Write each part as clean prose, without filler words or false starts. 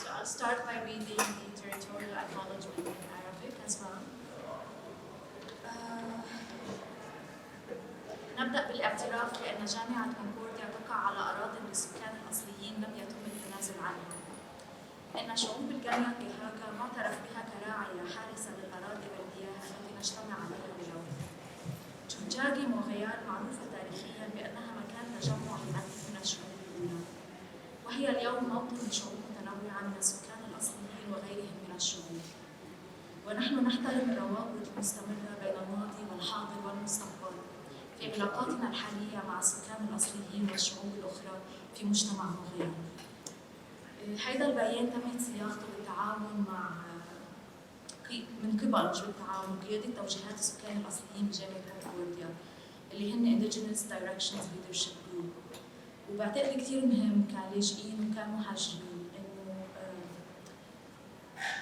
So I'll start by reading the territorial acknowledgement in Arabic as well. نبدأ بالاعتراف بأن جامعة كونكورديا تقع على أراضٍ للسكان الأصليين لم يتم التنازل عنها. إن شعوب الجالية الهاجة معترف بها كراعية حارسة للأراضي والمياه التي نجتمع عليها اليوم. جوجاجي مونريال معروفة تاريخياً بأنها مكان تجمع العديد من الشعوب الأولى، وهي اليوم موطن لشعوب متنوعة من السكان الأصليين وغيرهم من الشعوب. ونحن نحترم الروابط المستمرة بين الماضي والحاضر والمستقبل في علاقاتنا الحالية مع السكان الأصليين والشعوب الأخرى في مجتمع مونريال. هذا البيان تم صياغته بالتعاون مع من قبل مش بالتعاون قيادة توجيهات السكان الأصليين بجامعة كونكورديا اللي هن Indigenous Directions Leadership Group. وبعتقد كثير مهم كلاجئين وكمهاجرين إنه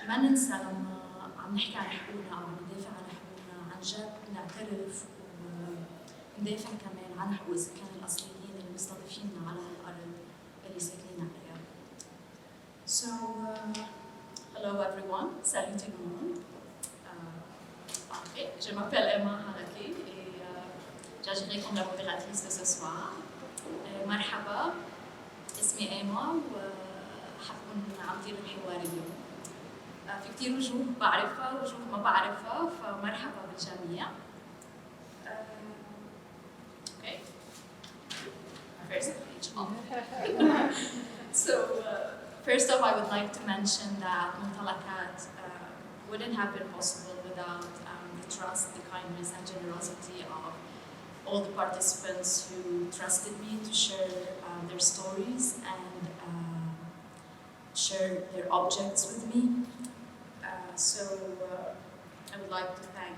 ما ننسى لما عم نحكي عن حقوقنا أو عم ندافع عن حقوقنا عن جد نعترف وندافع كمان عن حقوق السكان الأصليين اللي مستضيفيننا على الأرض اللي ساكنين عليها. So, hello everyone, salut tout le monde. Je m'appelle Haraké et j'agirai comme la modératrice de ce soir. مرحبا، اسمي إيما وحكون عم دير الحوار اليوم. في كتير وجوه بعرفها ووجوه ما بعرفها، فمرحبا بالجميع. Okay. First page off. So, first off, I would like to mention that Mumtalakat wouldn't have been possible without the trust, the kindness, and generosity of all the participants who trusted me to share their stories and share their objects with me. So I would like to thank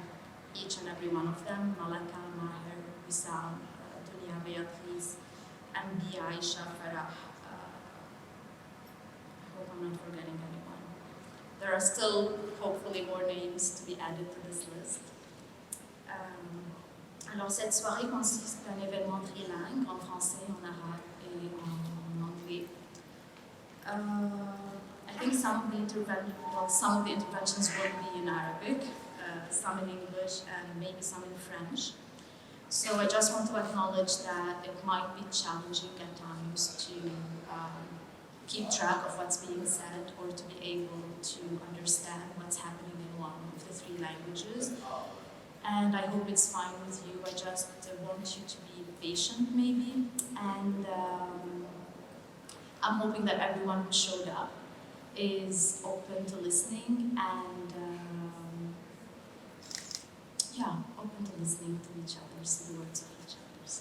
each and every one of them: Malaka, Maher, Wissam, Dunya, Beatrice, Ambi, Aisha, Farah. I hope I'm not forgetting anyone. There are still, hopefully, more names to be added to this list. Alors, cette soirée consiste d'un événement trilingue, en français, en arabe et en anglais. I think some of the interventions will be in Arabic, some in English, and maybe some in French. So I just want to acknowledge that it might be challenging at times to keep track of what's being said or to be able to understand what's happening in one of the three languages. And I hope it's fine with you. I just want you to be patient, maybe. And I'm hoping that everyone who showed up is open to listening and, open to listening to each other's, the words of each other's.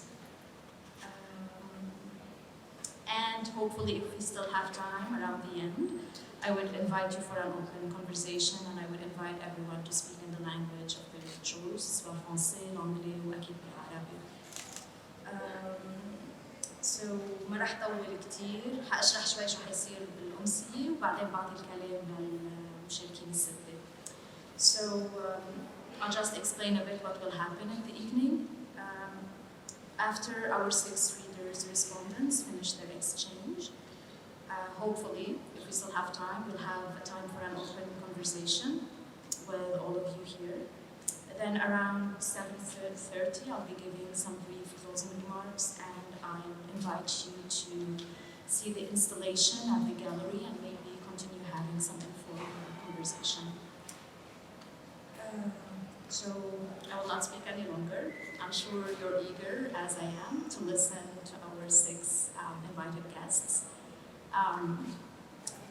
And hopefully, if we still have time around the end, I would invite you for an open conversation, and I would invite everyone to speak in the language of their choice, soit français, l'anglais, ou أكيد بالعربي. So ما راح طول كتير، حأشرح شوي شو حيصير بالأمسية وبعدين بعطي الكلام للمشاركين الستة. So I'll just explain a bit what will happen in the evening. After our 6 readers' respondents finish their exchange, hopefully, if we still have time, we'll have a time for an open conversation with all of you here. Then around 7:30, I'll be giving some brief closing remarks, and I'll invite you to see the installation at the gallery and maybe continue having some informal conversation. So I will not speak any longer. I'm sure you're eager, as I am, to listen to our 6 invited guests.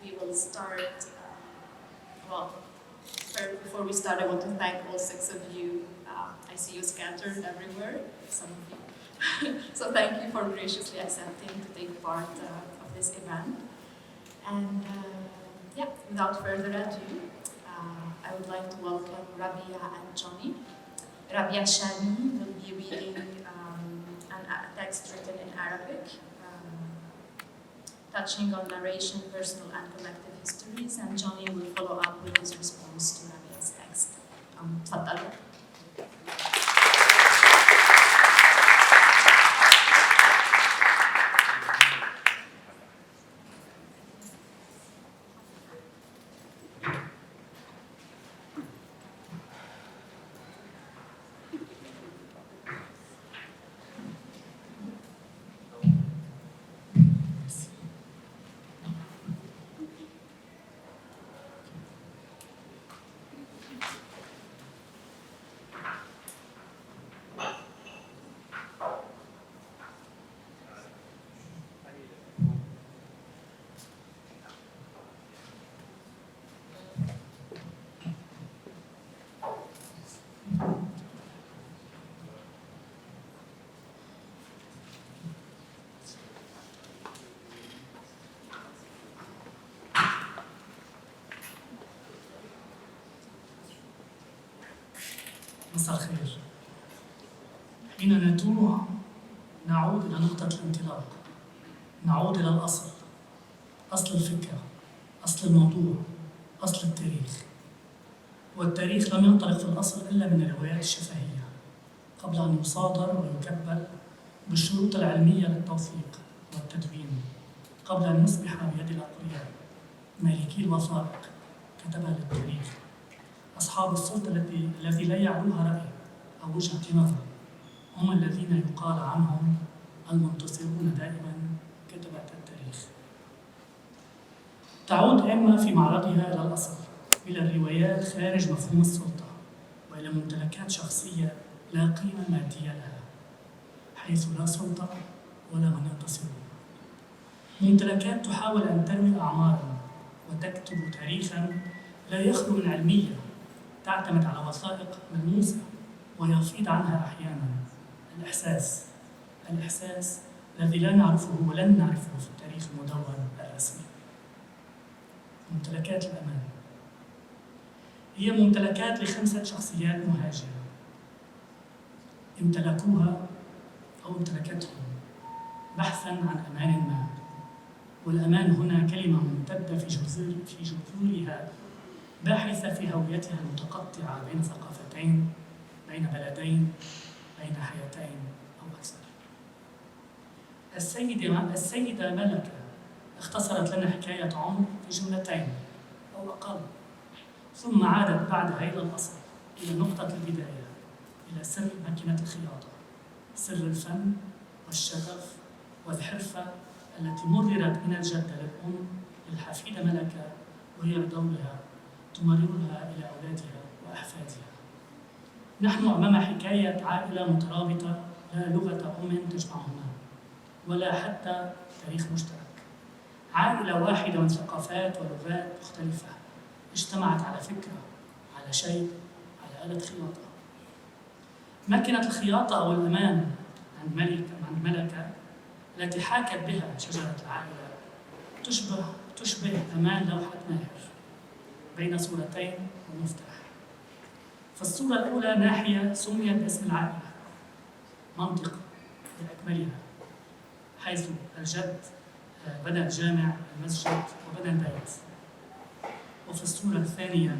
We will start, before we start, I want to thank all 6 of you. I see you scattered everywhere, some of you. So thank you for graciously accepting to take part of this event. And without further ado, I would like to welcome Rabih and Chami. Rabih and Chami will be reading a text written in Arabic, touching on narration, personal and collective histories, and Chami will follow up with his response to Rabih's text. تفضلوا. مساء الخير. حين نتوه نعود إلى نقطة الانطلاق، نعود إلى الأصل، أصل الفكرة، أصل الموضوع، أصل التاريخ. والتاريخ لم ينطلق في الأصل إلا من الروايات الشفهية قبل أن يصادر ويكبل بالشروط العلمية للتوثيق والتدوين، قبل أن يصبح بيد الأقوياء مالكي الوثائق كتبها للتاريخ، أصحاب السلطة الذي لا يعلوها رأي أو وجهة نظر، هم الذين يقال عنهم المنتصرون دائما كتبة التاريخ. تعود إما في معرضها إلى الأصل، إلى الروايات خارج مفهوم السلطة، وإلى ممتلكات شخصية لا قيمة مادية لها، حيث لا سلطة ولا من ينتصرون. ممتلكات تحاول أن تروي أعمارا وتكتب تاريخا لا يخلو من علمية، تعتمد على وثائق ملموسة ويفيض عنها أحيانا الإحساس الذي لا نعرفه ولن نعرفه في التاريخ المدون الرسمي. ممتلكات الأمان هي ممتلكات ل5 شخصيات مهاجرة امتلكوها أو امتلكتهم بحثاً عن أمان ما، والأمان هنا كلمة ممتدة في جذورها، باحثة في هويتها المتقطعة بين ثقافتين، بين بلدين، بين حياتين أو أكثر. السيدة ملكة اختصرت لنا حكاية عمر في جملتين أو أقل، ثم عادت بعدها إلى الأصل، إلى نقطة البداية، إلى سر ماكينة الخياطة، سر الفن والشغف والحرفة التي مررت من الجدة للأم للحفيدة ملكة، وهي بدورها تمررها إلى أولادها وأحفادها. نحن أمام حكاية عائلة مترابطة، لا لغة أم تجمعهما ولا حتى تاريخ مشترك، عائلة واحدة من ثقافات ولغات مختلفة اجتمعت على فكرة، على شيء، على آلة خياطة. ماكينة الخياطة أو الأمان عند ملكة التي حاكت بها شجرة العائلة تشبه أمان لوحة ماهر بين صورتين ومفتاح. فالصورة الأولى ناحية سميت باسم العائلة، منطقة بأكملها، حيث الجد بنى الجامع، المسجد، وبنى البيت. وفي الصورة الثانية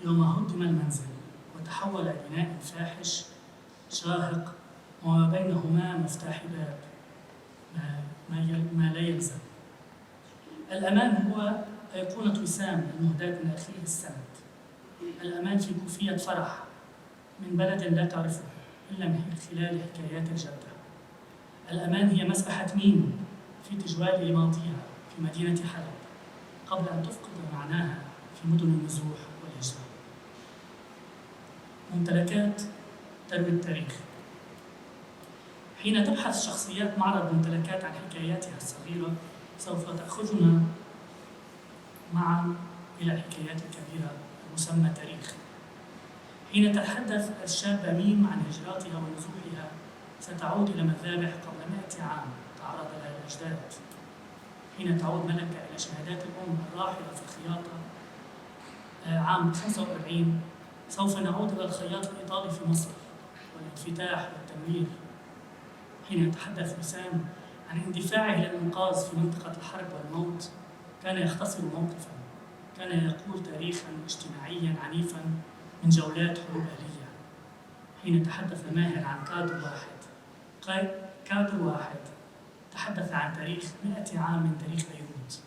يوم هدم المنزل وتحول إلى بناء فاحش شاهق وما بينهما مفتاح باب ما لا يلزم. الأمان هو أيقونة وسام المهداة من أخيه السند. الأمان في كوفية فرح من بلد لا تعرفه إلا من خلال حكايات الجدة. الأمان هي مسبحة مين في تجوال لماضيها في مدينة حلب قبل أن تفقد معناها في مدن النزوح والهجرة. ممتلكات تروي التاريخ. حين تبحث شخصيات معرض ممتلكات عن حكاياتها الصغيرة، سوف تأخذنا معا إلى الحكايات الكبيرة المسمى تاريخ. حين تتحدث الشابة ميم عن هجراتها ونزوحها، ستعود إلى مذابح قبل 100 عام تعرض لها الأجداد. حين تعود ملكة إلى شهادات الأم الراحلة في الخياطة عام 45، سوف نعود إلى الخياط الإيطالي في مصر والانفتاح والتنوير. حين يتحدث وسام عن اندفاعه للإنقاذ في منطقة الحرب والموت، كان يختصر موقفاً، كان يقول تاريخاً اجتماعياً عنيفاً من جولات حروب أهلية. حين يتحدث ماهر عن كادر واحد تحدث عن تاريخ 100 عام من تاريخ بيروت،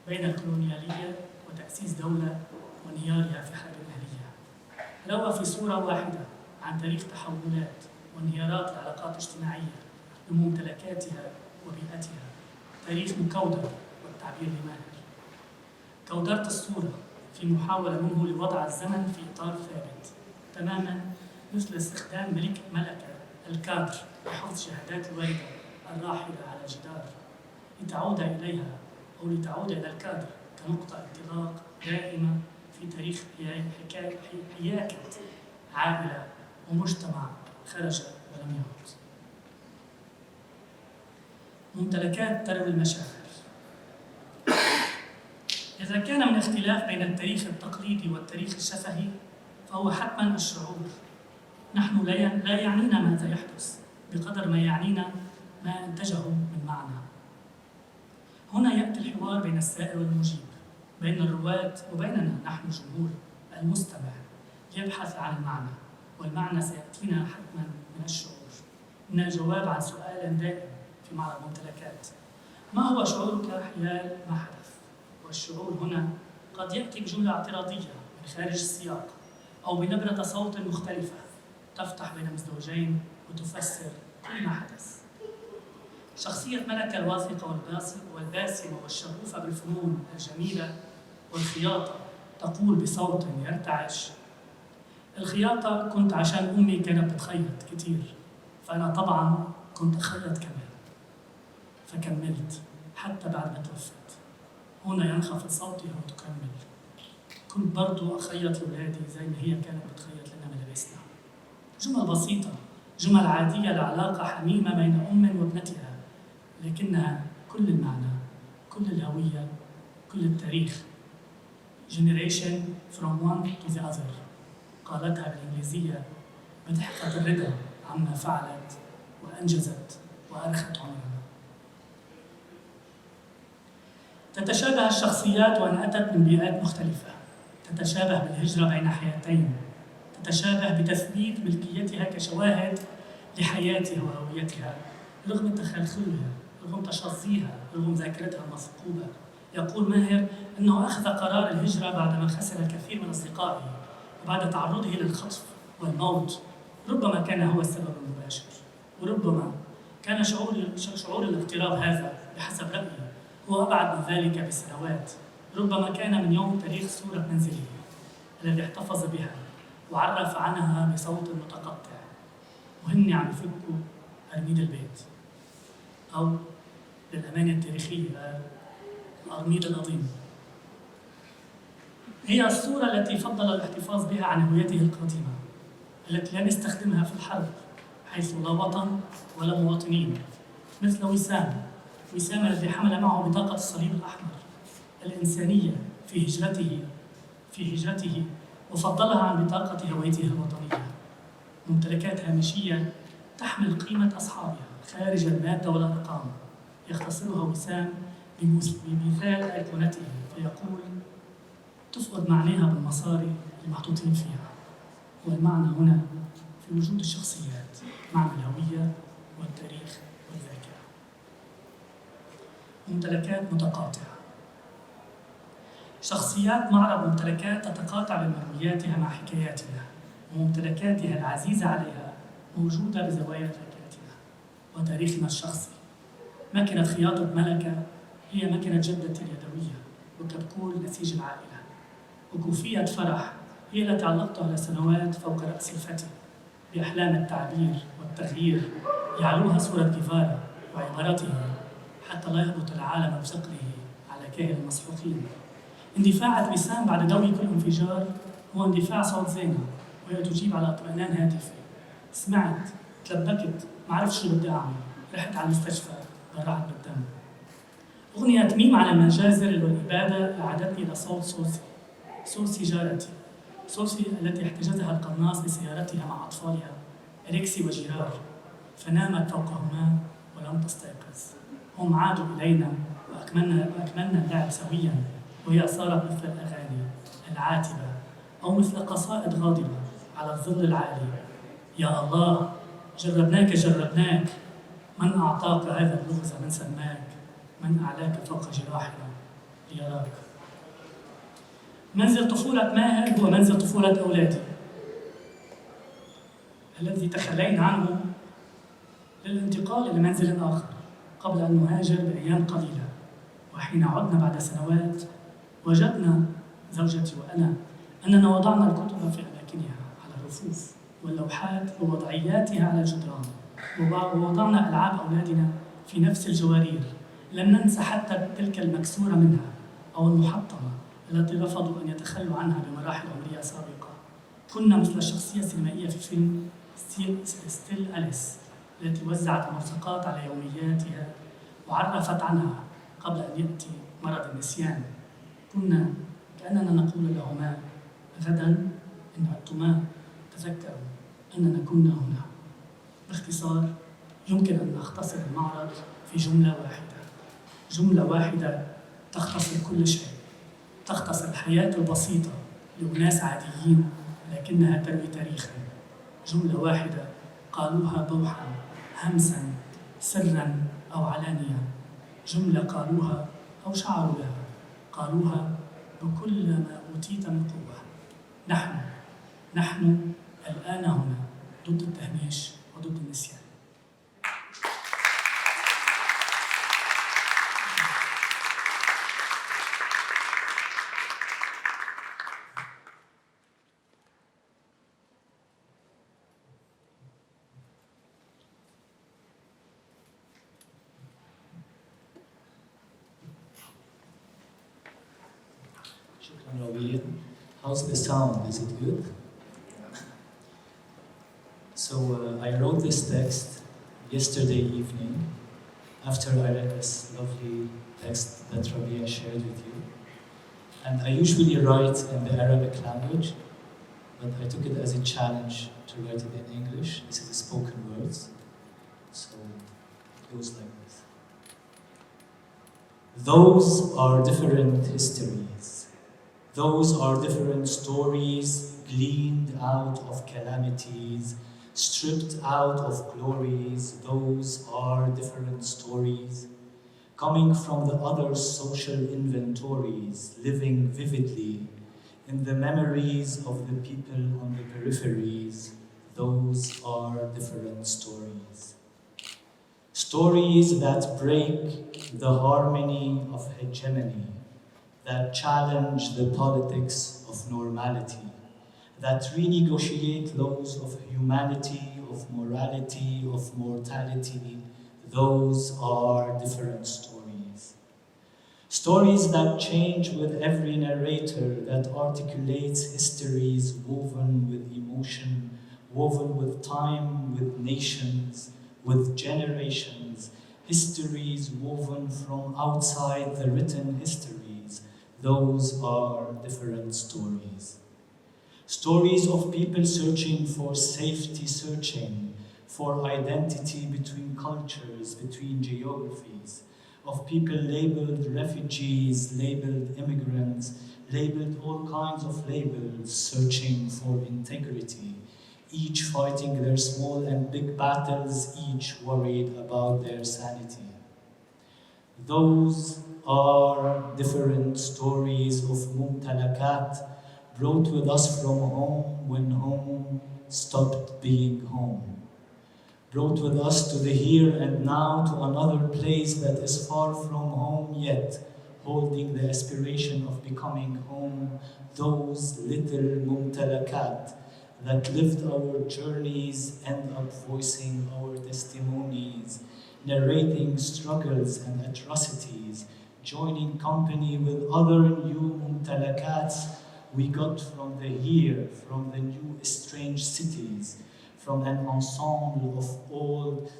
بين الكولونيالية وتأسيس دولة وانهيارها في حرب أهلية. روى في صورة واحدة عن تاريخ تحولات وانهيارات العلاقات الاجتماعية بممتلكاتها وبيئتها، تاريخ مكودر والتعبير لماهر. كودرت الصورة في محاولة منه لوضع الزمن في إطار ثابت، تماماً مثل استخدام ملكة الكادر لحفظ شهادات الوالدة الراحلة على الجدار لتعود إليها أو لتعود إلى الكادر كنقطة انطلاق دائمة في تاريخ حياكة عائلة ومجتمع خرج ولم يعد. ممتلكات تروي المشاعر. إذا كان من اختلاف بين التاريخ التقليدي والتاريخ الشفهي، فهو حتماً الشعور، نحن لا يعنينا ماذا يحدث بقدر ما يعنينا ما أنتجه من معنى. هنا يأتي الحوار بين السائل والمجيب، بين الرواة وبيننا نحن الجمهور المستمع، يبحث عن المعنى، والمعنى سيأتينا حتما من الشعور، من الجواب عن سؤال دائم في معرض ممتلكات: ما هو شعورك حيال ما حدث؟ والشعور هنا قد يأتي بجملة اعتراضية من خارج السياق، أو بنبرة صوت مختلفة تفتح بين مزدوجين وتفسر كل ما حدث. شخصية ملكة الواثقة والباسمة والشغوفة بالفنون الجميلة والخياطة تقول بصوت يرتعش: الخياطة كنت عشان أمي كانت بتخيط كتير، فأنا طبعاً كنت أخيط كمان، فكملت حتى بعد ما توفت. هنا ينخفض صوتها وتكمل: كنت برضو أخيط لولادي زي ما هي كانت بتخيط لنا ملابسنا. جمل بسيطة، جمل عادية لعلاقة حميمة بين أم وابنتها، لكنها كل المعنى، كل الهوية، كل التاريخ. Generation from one to the other، قالتها بالإنجليزية بضحكة الرضا عما فعلت وأنجزت وأرخت عمرنا. تتشابه الشخصيات وأن أتت من بيئات مختلفة، تتشابه بالهجرة بين حياتين، تتشابه بتثبيت ملكيتها كشواهد لحياتها وهويتها رغم تخلخلها، رغم تشظيها، رغم ذاكرتها المفقودة. يقول ماهر أنه أخذ قرار الهجرة بعدما خسر الكثير من أصدقائه وبعد تعرضه للخطف والموت. ربما كان هو السبب المباشر، وربما كان شعور الاغتراب هذا بحسب رأيي هو أبعد من ذلك بسنوات. ربما كان من يوم تاريخ صورة منزله الذي احتفظ بها وعرف عنها بصوت متقطع وهن عم يفكوا أرميد البيت، أو للأمانة التاريخية الأرميد القديم. هي الصورة التي فضل الاحتفاظ بها عن هويته القديمة التي لم يستخدمها في الحرب، حيث لا وطن ولا مواطنين، مثل وسام الذي حمل معه بطاقة الصليب الأحمر الإنسانية في هجرته وفضلها عن بطاقة هويته الوطنية. ممتلكات هامشية تحمل قيمة أصحابها خارج المادة والأرقام. يختصرها وسام بمثال أيقونته فيقول: تفقد معناها بالمصاري المحطوطين فيها. والمعنى هنا في وجود الشخصيات، معنى الهوية والتاريخ والذاكرة. ممتلكات متقاطعة. شخصيات معرض ممتلكات تتقاطع بمروياتها مع حكاياتنا، وممتلكاتها العزيزة عليها موجودة بزوايا ذاكرتنا وتاريخنا الشخصي. ماكينة خياطة ملكة هي ماكينة جدتي اليدوية، وكبكول نسيج العائلة. وكوفية فرح هي التي علقتها لسنوات فوق رأس الفتى بأحلام التعبير والتغيير، يعلوها صورة جيفارا وعبارته حتى لا يهبط العالم بثقله على كاهل المسحوقين. اندفاع وسام بعد دوي كل انفجار هو اندفاع صوت زينة وهي تجيب على اطمئنان هاتفي: سمعت، تلبكت، ما عرفت شو بدي أعمل، رحت على المستشفى، برعت بالدم. أغنية ميم على المجازر والإبادة أعادتني لصوت سوسي جارتي، سوسي التي احتجزها القناص بسيارتها مع أطفالها إريكسي وجيرار، فنامت فوقهما ولم تستيقظ. هم عادوا إلينا وأكملنا اللعب سوياً، وهي صارت مثل الأغاني العاتبة أو مثل قصائد غاضبة على الظل العالي: يا الله جربناك، من أعطاك هذا اللغز من سماك، من أعلاك فوق جراحنا ليراك. منزل طفولة ماهر هو منزل طفولة أولادي الذي تخلينا عنه للانتقال إلى منزل آخر قبل أن نهاجر بأيام قليلة. وحين عدنا بعد سنوات وجدنا زوجتي وأنا أننا وضعنا الكتب في أماكنها على الرفوف واللوحات ووضعياتها على الجدران، ووضعنا ألعاب أولادنا في نفس الجوارير. لم ننسى حتى تلك المكسورة منها أو المحطمة التي رفضوا أن يتخلوا عنها بمراحل عمرية سابقة. كنا مثل الشخصية السينمائية في فيلم ستيل أليس التي وزعت الملصقات على يومياتها وعرفت عنها قبل أن يأتي مرض النسيان. كنا كأننا نقول لهما: غداً إن عدتما تذكروا أننا كنا هنا. باختصار يمكن أن نختصر المعرض في جملة واحدة تختصر كل شيء، تختصر الحياة البسيطة لأناس عاديين لكنها تروي تاريخاً. جملة واحدة قالوها بوحاً همساً سراً أو علانية، جملة قالوها أو شعروا بها، قالوها بكل ما أوتيت من قوة. نحن الآن هنا ضد التهميش وضد النسيان. Rabih, how's the sound? Is it good? So I wrote this text yesterday evening after I read this lovely text that Rabih shared with you. And I usually write in the Arabic language, but I took it as a challenge to write it in English. This is spoken words. So it goes like this. Those are different histories. Those are different stories gleaned out of calamities, stripped out of glories. Those are different stories coming from the other social inventories, living vividly in the memories of the people on the peripheries. Those are different stories. Stories that break the harmony of hegemony, that challenge the politics of normality, that renegotiate laws of humanity, of morality, of mortality. Those are different stories. Stories that change with every narrator, that articulates histories woven with emotion, woven with time, with nations, with generations, histories woven from outside the written histories. Those are different stories. Stories of people searching for safety, searching for identity between cultures, between geographies, of people labeled refugees, labeled immigrants, labeled all kinds of labels, searching for integrity, each fighting their small and big battles, each worried about their sanity. Those are different stories of Mumtalakat, brought with us from home when home stopped being home. Brought with us to the here and now, to another place that is far from home yet, holding the aspiration of becoming home. Those little Mumtalakat that lived our journeys end up voicing our testimonies, narrating struggles and atrocities, joining company with other new Mumtalakats we got from the here, from the new estranged cities, from an ensemble of old,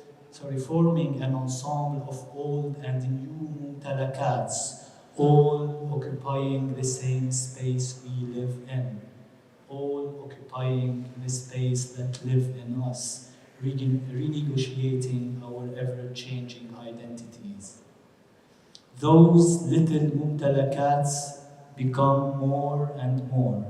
forming an ensemble of old and new Mumtalakats, all occupying the same space we live in, all occupying the space that live in us, renegotiating our ever-changing identities. Those little Mumtalakats become more and more.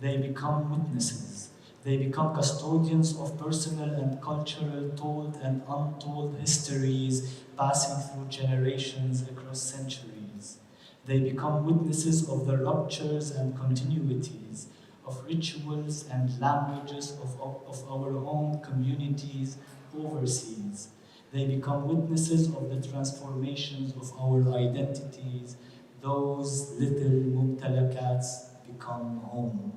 They become witnesses. They become custodians of personal and cultural told and untold histories passing through generations across centuries. They become witnesses of the ruptures and continuities, of rituals and languages of our own communities overseas. They become witnesses of the transformations of our identities. Those little Mumtalakats become home.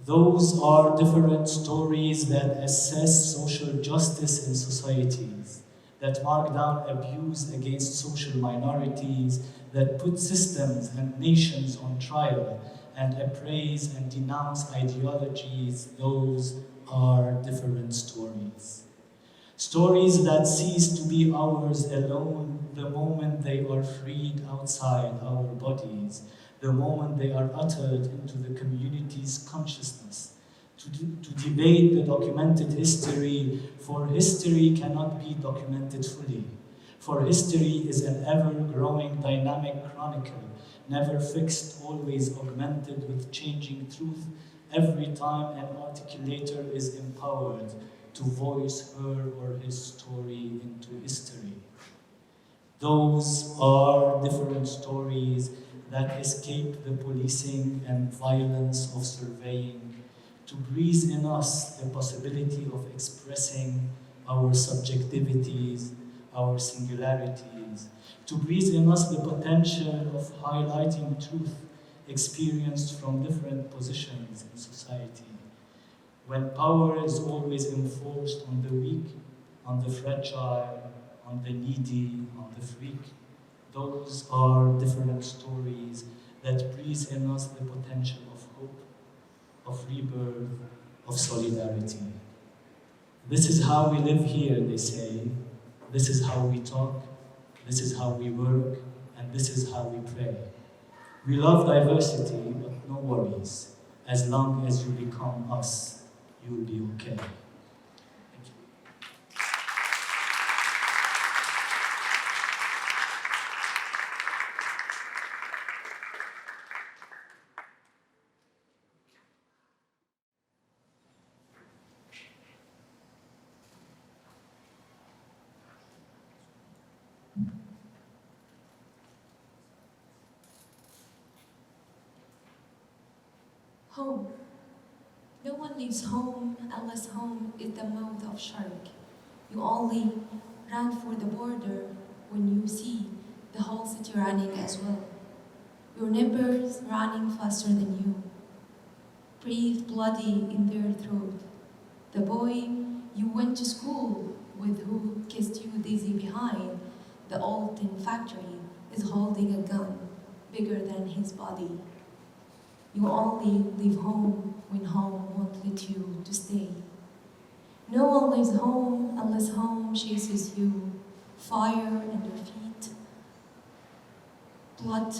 Those are different stories that assess social justice in societies, that mark down abuse against social minorities, that put systems and nations on trial, and appraise and denounce ideologies. Those are different stories. Stories that cease to be ours alone the moment they are freed outside our bodies, the moment they are uttered into the community's consciousness, to to debate the documented history, for history cannot be documented fully. For history is an ever-growing dynamic chronicle, never fixed, always augmented with changing truth every time an articulator is empowered to voice her or his story into history. Those are different stories that escape the policing and violence of surveying, to breathe in us the possibility of expressing our subjectivities, our singularities, to breathe in us the potential of highlighting truth experienced from different positions in society. When power is always enforced on the weak, on the fragile, on the needy, on the freak, those are different stories that breathe in us the potential of hope, of rebirth, of solidarity. This is how we live here, they say. This is how we talk. This is how we work. And this is how we pray. We love diversity, but no worries. As long as you become us, you'll be okay. Thank you. Home. No one leaves home unless home is the mouth of shark. You only run for the border when you see the whole city running as well. Your neighbors running faster than you. Breathe bloody in their throat. The boy you went to school with who kissed you dizzy behind the old tin factory is holding a gun bigger than his body. You only leave home when home wanted you to stay. No one leaves home unless home chases you. Fire under feet, blood,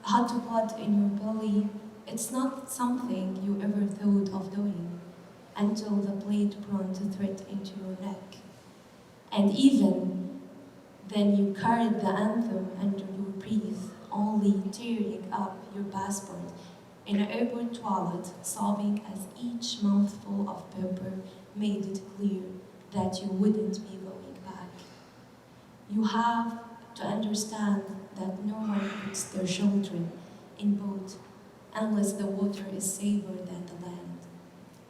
hot blood in your belly. It's not something you ever thought of doing until the blade brought a thread into your neck. And even then you carried the anthem under your breath, only tearing up your passport in an airport toilet, sobbing as each mouthful of pepper made it clear that you wouldn't be going back. You have to understand that no one puts their children in boat unless the water is safer than the land.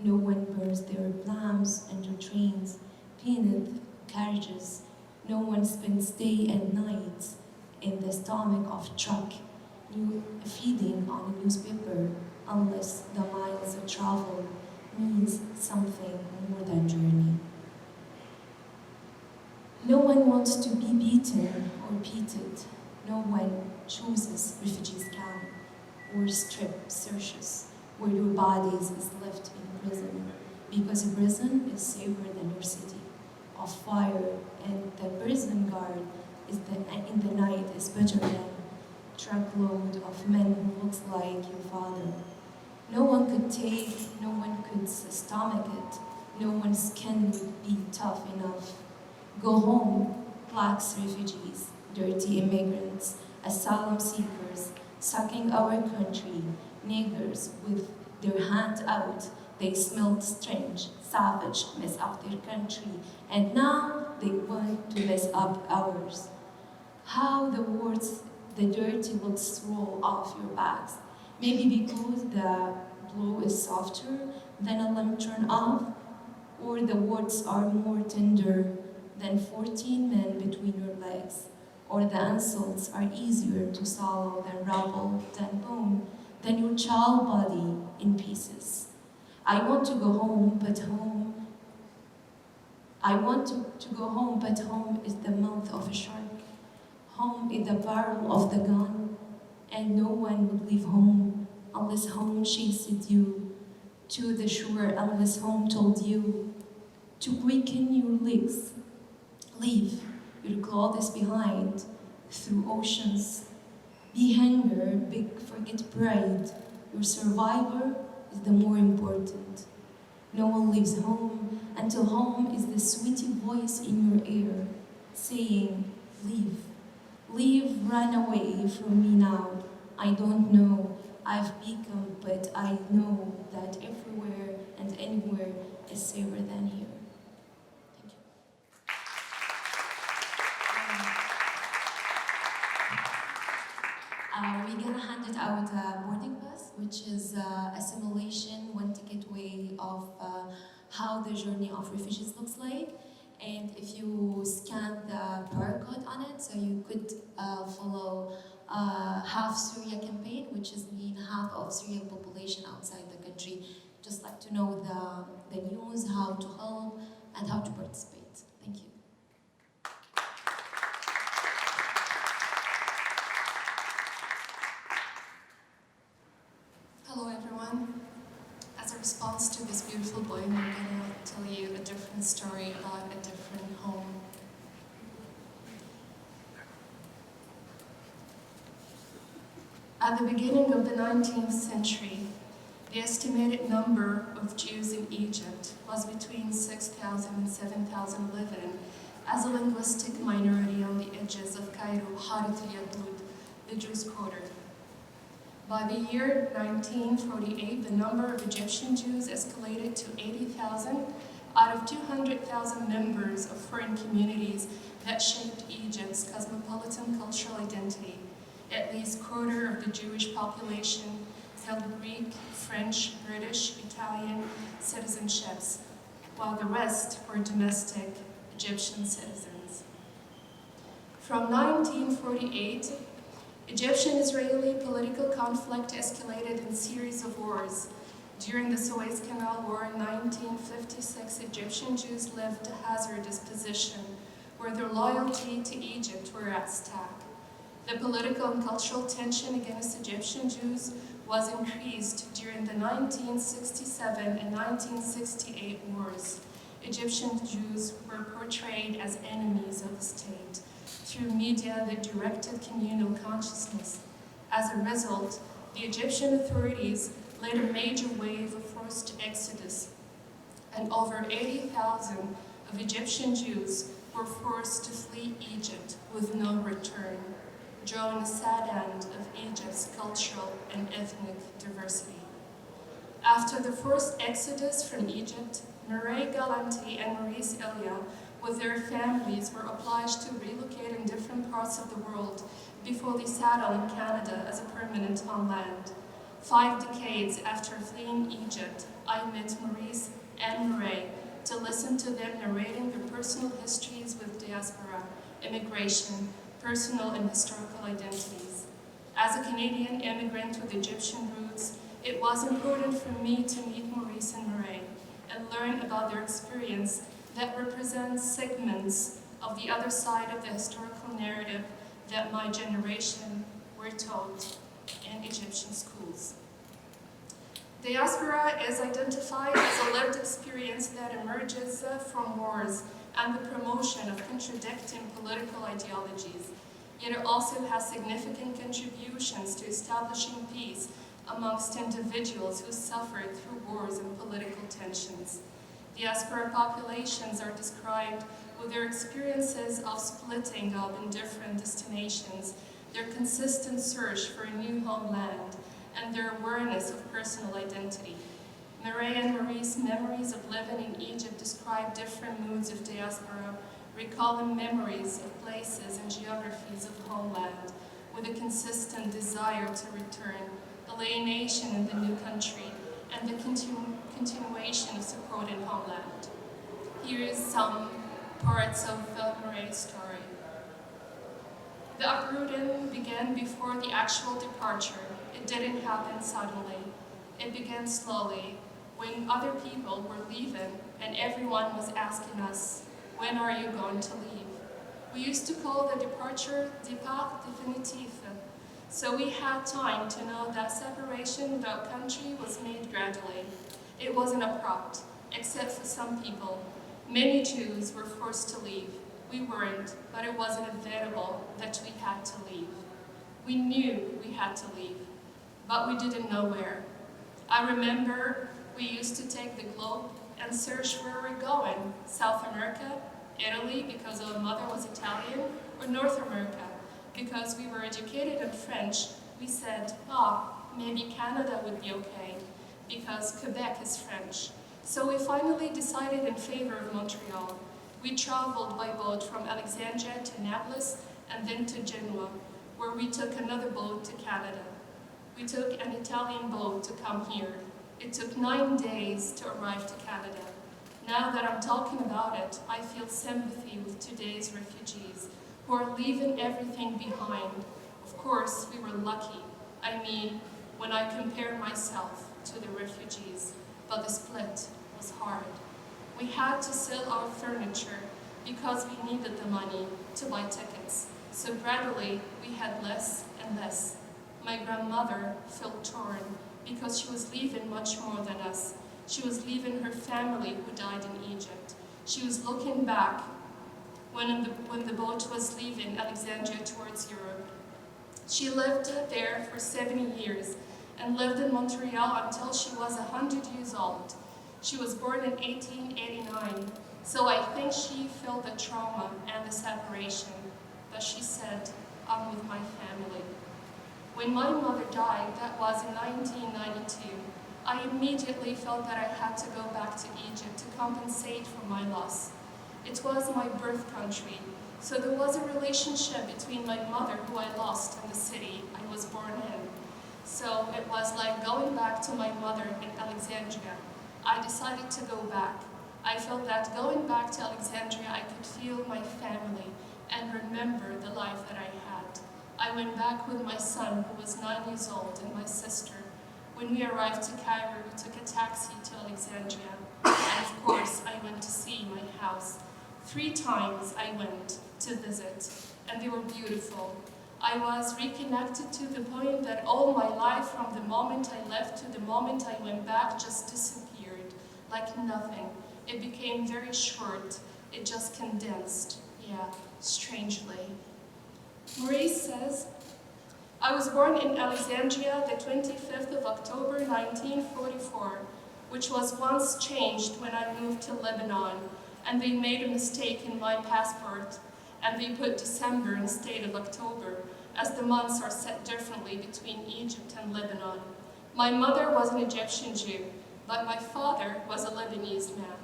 No one burns their lambs under trains, peanut carriages. No one spends day and night in the stomach of truck, feeding on a newspaper, unless the miles of travel means something more than journey. No one wants to be beaten or beaten. No one chooses refugees camp or strip searches where your bodies is left in prison, because a prison is safer than your city of fire, and the prison guard in the night is better than truckload of men who looks like your father. No one could take, no one could stomach it, no one's skin would be tough enough. Go home, blacks, refugees, dirty immigrants, asylum seekers, sucking our country, niggers with their hand out. They smelled strange, savage, mess up their country, and now they want to mess up ours. How the words, the dirty looks roll off your backs. Maybe because the blow is softer than a lamp turn off, or the words are more tender than 14 men between your legs, or the insults are easier to swallow than rubble, than bone, than your child body in pieces. I want to go home, but home. I want to go home, but home is the mouth of a shark. Home is the barrel of the gun, and no one would leave home unless home chased you to the shore, unless home told you to quicken your legs. Leave your clothes behind through oceans. Be hunger, big, forget pride. Your survivor is the more important. No one leaves home until home is the sweet voice in your ear, saying, leave, leave, run away from me now. I don't know, I've become, but I know that everywhere and anywhere is safer than here. Thank you. We're gonna hand it out a boarding pass, which is a simulation, one ticket way of how the journey of refugees looks like. And if you scan the barcode on it, so you could follow half Syria campaign, which is mean half of Syrian population outside the country. Just like to know the news, how to help, and how to participate. Thank you. Hello everyone. As a response to this beautiful boy, I'm gonna tell you a different story about a different home. At the beginning of the 19th century, the estimated number of Jews in Egypt was between 6,000 and 7,000 living as a linguistic minority on the edges of Cairo, Haraké, the Jews' quarter. By the year 1948, the number of Egyptian Jews escalated to 80,000 out of 200,000 members of foreign communities that shaped Egypt's cosmopolitan cultural identity. At least a quarter of the Jewish population held Greek, French, British, Italian citizenships, while the rest were domestic Egyptian citizens. From 1948, Egyptian-Israeli political conflict escalated in a series of wars. During the Suez Canal War in 1956, Egyptian Jews lived a hazardous position where their loyalty to Egypt were at stake. The political and cultural tension against Egyptian Jews was increased during the 1967 and 1968 wars. Egyptian Jews were portrayed as enemies of the state through media that directed communal consciousness. As a result, the Egyptian authorities led a major wave of forced exodus, and over 80,000 of Egyptian Jews were forced to flee Egypt with no return, drawing a sad end of Egypt's cultural and ethnic diversity. After the forced exodus from Egypt, Mireille Galante and Maurice Elia with their families were obliged to relocate in different parts of the world before they settled in Canada as a permanent homeland. 5 decades after fleeing Egypt, I met Maurice and Mireille to listen to them narrating their personal histories with diaspora, immigration, personal and historical identities. As a Canadian immigrant with Egyptian roots, it was important for me to meet Maurice and Mireille and learn about their experience that represents segments of the other side of the historical narrative that my generation were taught in Egyptian schools. Diaspora is identified as a lived experience that emerges from wars and the promotion of contradicting political ideologies, yet it also has significant contributions to establishing peace amongst individuals who suffered through wars and political tensions. Diaspora populations are described with their experiences of splitting up in different destinations, their consistent search for a new homeland, and their awareness of personal identity. Mireille and Maurice's memories of living in Egypt describe different moods of diaspora, recalling memories of places and geographies of the homeland, with a consistent desire to return, alienation in the new country, and the continuation of supporting homeland. Here is some parts of Mireille's story. The uprooting began before the actual departure. It didn't happen suddenly. It began slowly, when other people were leaving and everyone was asking us, when are you going to leave? We used to call the departure départ définitif, so we had time to know that separation without country was made gradually. It wasn't abrupt, except for some people. Many Jews were forced to leave. We weren't, but it wasn't inevitable that we had to leave. We knew we had to leave, but we didn't know where. I remember we used to take the globe and searched where we're going. South America, Italy, because our mother was Italian, or North America, because we were educated in French. We said, maybe Canada would be okay, because Quebec is French. So we finally decided in favor of Montreal. We traveled by boat from Alexandria to Naples and then to Genoa, where we took another boat to Canada. We took an Italian boat to come here. It took 9 days to arrive to Canada. Now that I'm talking about it, I feel sympathy with today's refugees who are leaving everything behind. Of course, we were lucky. I mean, when I compare myself to the refugees, but the split was hard. We had to sell our furniture because we needed the money to buy tickets. So gradually, we had less and less. My grandmother felt torn because she was leaving much more than us. She was leaving her family who died in Egypt. She was looking back when the boat was leaving Alexandria towards Europe. She lived there for 70 years and lived in Montreal until she was 100 years old. She was born in 1889, so I think she felt the trauma and the separation, but she said, I'm with my family. When my mother died, that was in 1992, I immediately felt that I had to go back to Egypt to compensate for my loss. It was my birth country, so there was a relationship between my mother, who I lost, and the city I was born in. So it was like going back to my mother in Alexandria. I decided to go back. I felt that going back to Alexandria, I could feel my family and remember the life that I had. I went back with my son, who was 9 years old, and my sister. When we arrived to Cairo, we took a taxi to Alexandria. And of course, I went to see my house. 3 times I went to visit, and they were beautiful. I was reconnected to the point that all my life, from the moment I left to the moment I went back, just disappeared, like nothing. It became very short. It just condensed. Yeah, strangely. Maurice says, I was born in Alexandria the 25th of October 1944, which was once changed when I moved to Lebanon, and they made a mistake in my passport, and they put December instead of October, as the months are set differently between Egypt and Lebanon. My mother was an Egyptian Jew, but my father was a Lebanese man.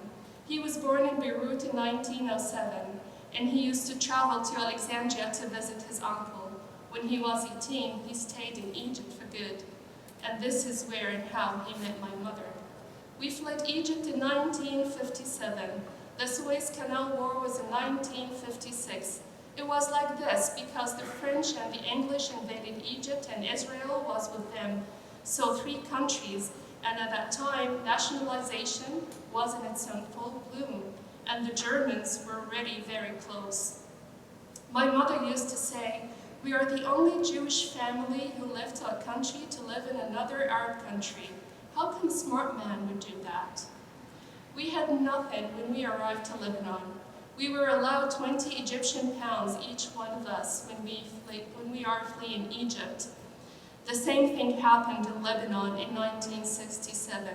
He was born in Beirut in 1907, and he used to travel to Alexandria to visit his uncle. When he was 18, he stayed in Egypt for good, and this is where and how he met my mother. We fled Egypt in 1957. The Suez Canal War was in 1956. It was like this because the French and the English invaded Egypt and Israel was with them. So 3 countries, and at that time, nationalization was in its own full bloom, and the Germans were already very close. My mother used to say, we are the only Jewish family who left our country to live in another Arab country. How come a smart man would do that? We had nothing when we arrived to Lebanon. We were allowed 20 Egyptian pounds, each one of us, when we are fleeing Egypt. The same thing happened in Lebanon in 1967.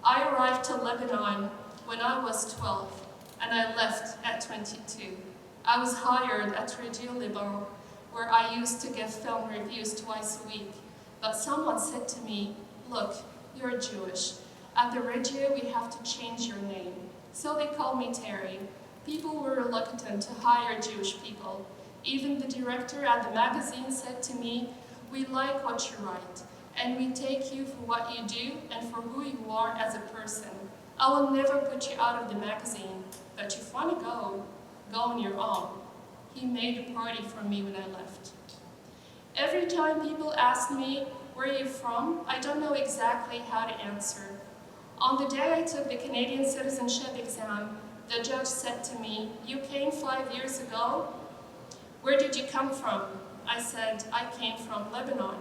I arrived to Lebanon when I was 12, and I left at 22. I was hired at Radio Liban, where I used to give film reviews twice a week. But someone said to me, look, you're Jewish. At the radio, we have to change your name. So they called me Terry. People were reluctant to hire Jewish people. Even the director at the magazine said to me, we like what you write, and we take you for what you do and for who you are as a person. I will never put you out of the magazine, but if you want to go on your own. He made a party for me when I left. Every time people ask me, where are you from? I don't know exactly how to answer. On the day I took the Canadian citizenship exam, the judge said to me, you came 5 years ago? Where did you come from? I said, I came from Lebanon.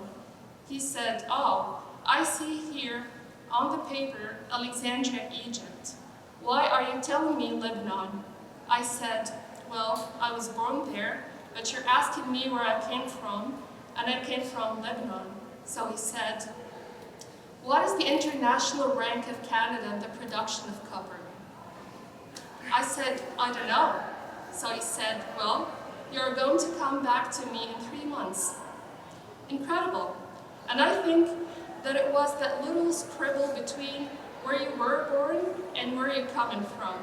He said, oh, I see here on the paper, Alexandria, Egypt. Why are you telling me Lebanon? I said, well, I was born there, but you're asking me where I came from, and I came from Lebanon. So he said, what is the international rank of Canada in the production of copper? I said, I don't know. So he said, well, you're going to come back to me in 3 months. Incredible. And I think that it was that little scribble between where you were born and where you're coming from.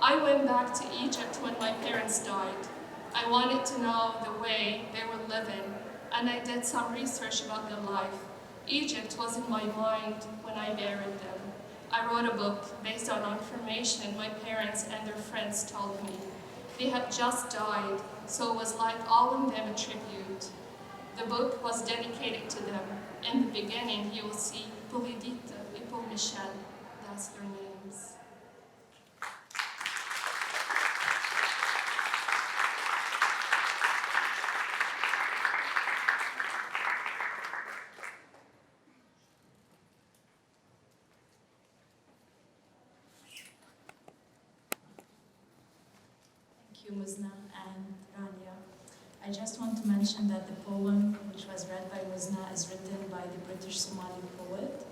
I went back to Egypt when my parents died. I wanted to know the way they were living, and I did some research about their life. Egypt was in my mind when I buried them. I wrote a book based on information my parents and their friends told me. They had just died, so it was like owing them a tribute. The book was dedicated to them. In the beginning, you will see Polydite and Paul Michel. That's their names. Thank you, Muzna and Ranya. I just want to mention that the poem, which was read by Muzna, is written by the British Somali poet,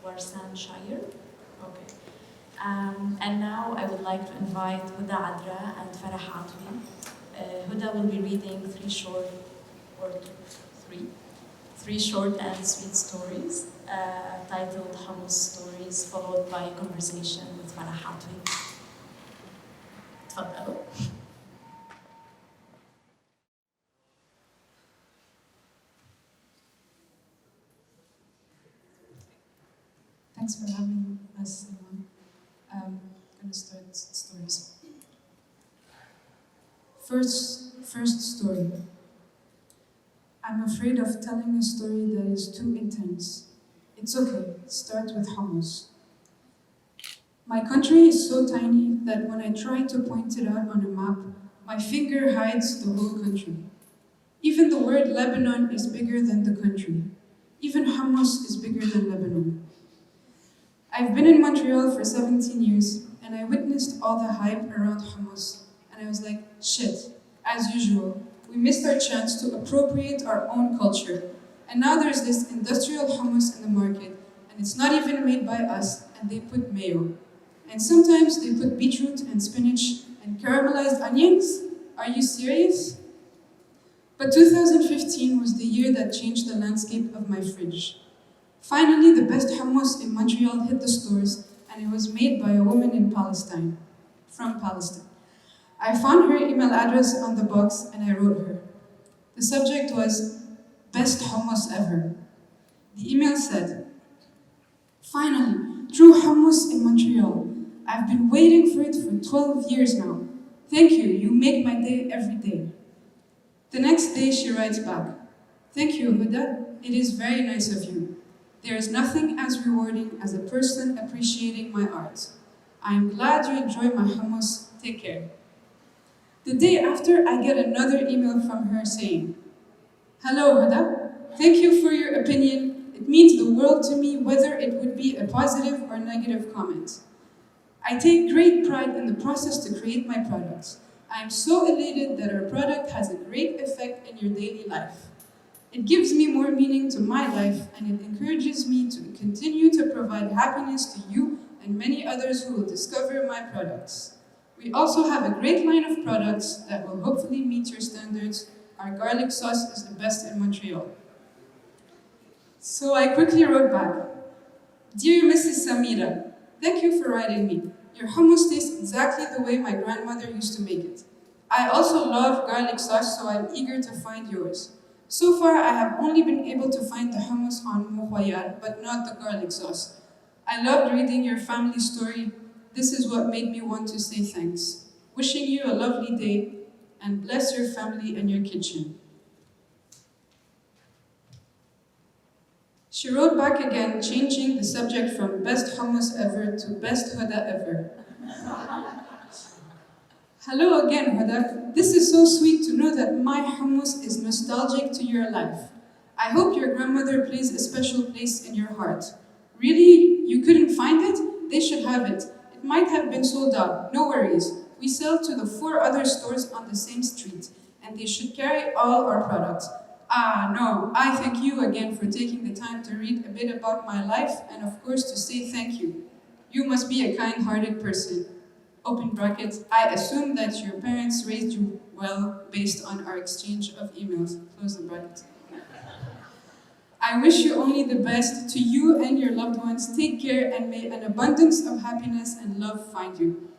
Warsan Shire. Okay. And now I would like to invite Hoda, Adra, and Farah Atoui. Hoda will be reading three short and sweet stories, titled Hummus Stories, followed by a conversation with Farah Atoui. تفضلوا. Thanks for having us, everyone. I'm going to start stories. First story. I'm afraid of telling a story that is too intense. It's okay, start with hummus. My country is so tiny that when I try to point it out on a map, my finger hides the whole country. Even the word Lebanon is bigger than the country. Even hummus is bigger than Lebanon. I've been in Montreal for 17 years, and I witnessed all the hype around hummus, and I was like, shit, as usual, we missed our chance to appropriate our own culture, and now there's this industrial hummus in the market, and it's not even made by us, and they put mayo. And sometimes they put beetroot and spinach and caramelized onions? Are you serious? But 2015 was the year that changed the landscape of my fridge. Finally, the best hummus in Montreal hit the stores, and it was made by a woman in Palestine, from Palestine. I found her email address on the box, and I wrote her. The subject was, best hummus ever. The email said, finally, true hummus in Montreal. I've been waiting for it for 12 years now. Thank you, you make my day every day. The next day she writes back, thank you, Hoda, it is very nice of you. There is nothing as rewarding as a person appreciating my art. I am glad you enjoy my hummus, take care. The day after, I get another email from her saying, hello, Hoda, thank you for your opinion. It means the world to me whether it would be a positive or negative comment. I take great pride in the process to create my products. I am so elated that our product has a great effect in your daily life. It gives me more meaning to my life, and it encourages me to continue to provide happiness to you and many others who will discover my products. We also have a great line of products that will hopefully meet your standards. Our garlic sauce is the best in Montreal. So I quickly wrote back, dear Mrs. Samira, thank you for writing me. Your hummus tastes exactly the way my grandmother used to make it. I also love garlic sauce, so I'm eager to find yours. So far, I have only been able to find the hummus on Moukhayar, but not the garlic sauce. I loved reading your family story. This is what made me want to say thanks. Wishing you a lovely day, and bless your family and your kitchen. She wrote back again, changing the subject from best hummus ever to best Hoda ever. Hello again, Hoda. This is so sweet to know that my hummus is nostalgic to your life. I hope your grandmother plays a special place in your heart. Really? You couldn't find it? They should have it. It might have been sold out. No worries. We sell to the 4 other stores on the same street, and they should carry all our products. No, I thank you again for taking the time to read a bit about my life and of course to say thank you. You must be a kind-hearted person. Open brackets, I assume that your parents raised you well based on our exchange of emails. Close the brackets. I wish you only the best to you and your loved ones. Take care and may an abundance of happiness and love find you.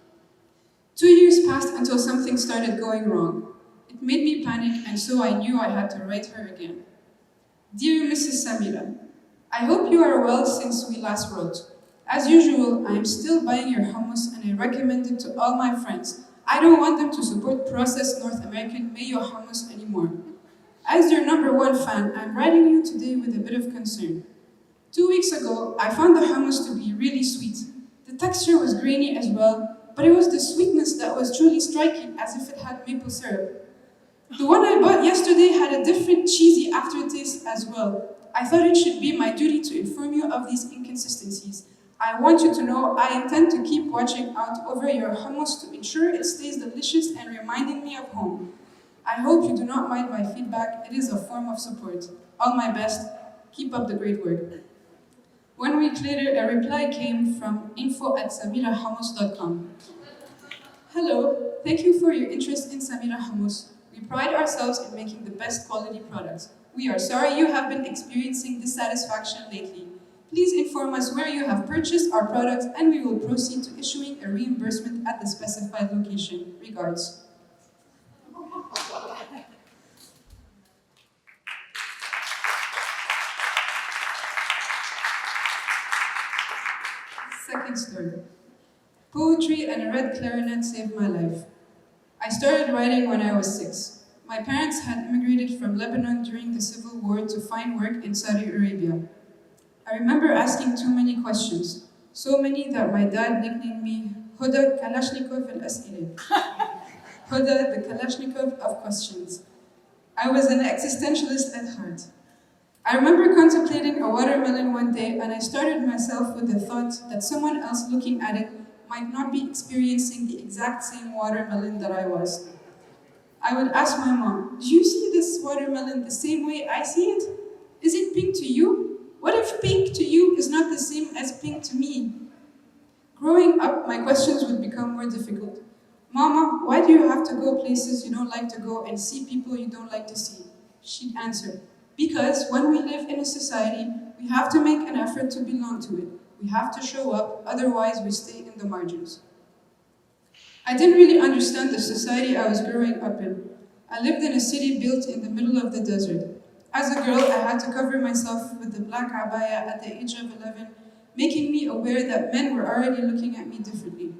2 years passed until something started going wrong. It made me panic, and so I knew I had to write her again. Dear Mrs. Samira, I hope you are well since we last wrote. As usual, I am still buying your hummus and I recommend it to all my friends. I don't want them to support processed North American mayo hummus anymore. As your #1 fan, I'm writing you today with a bit of concern. 2 weeks ago, I found the hummus to be really sweet. The texture was grainy as well, but it was the sweetness that was truly striking, as if it had maple syrup. The one I bought yesterday had a different cheesy aftertaste as well. I thought it should be my duty to inform you of these inconsistencies. I want you to know I intend to keep watching out over your hummus to ensure it stays delicious and reminding me of home. I hope you do not mind my feedback. It is a form of support. All my best. Keep up the great work. 1 week later, a reply came from info@samirahummus.com. Hello, thank you for your interest in Samira Hummus. We pride ourselves in making the best quality products. We are sorry you have been experiencing dissatisfaction lately. Please inform us where you have purchased our products and we will proceed to issuing a reimbursement at the specified location. Regards. Second story. Poetry and a red clarinet saved my life. I started writing when I was 6. My parents had immigrated from Lebanon during the Civil War to find work in Saudi Arabia. I remember asking too many questions, so many that my dad nicknamed me Hoda Kalashnikov al-As'ile. Hoda, the Kalashnikov of questions. I was an existentialist at heart. I remember contemplating a watermelon one day and I started myself with the thought that someone else looking at it might not be experiencing the exact same watermelon that I was. I would ask my mom, do you see this watermelon the same way I see it? Is it pink to you? What if pink to you is not the same as pink to me? Growing up, my questions would become more difficult. Mama, why do you have to go places you don't like to go and see people you don't like to see? She'd answer, because when we live in a society, we have to make an effort to belong to it. We have to show up, otherwise we stay in the margins. I didn't really understand the society I was growing up in. I lived in a city built in the middle of the desert. As a girl, I had to cover myself with the black abaya at the age of 11, making me aware that men were already looking at me differently.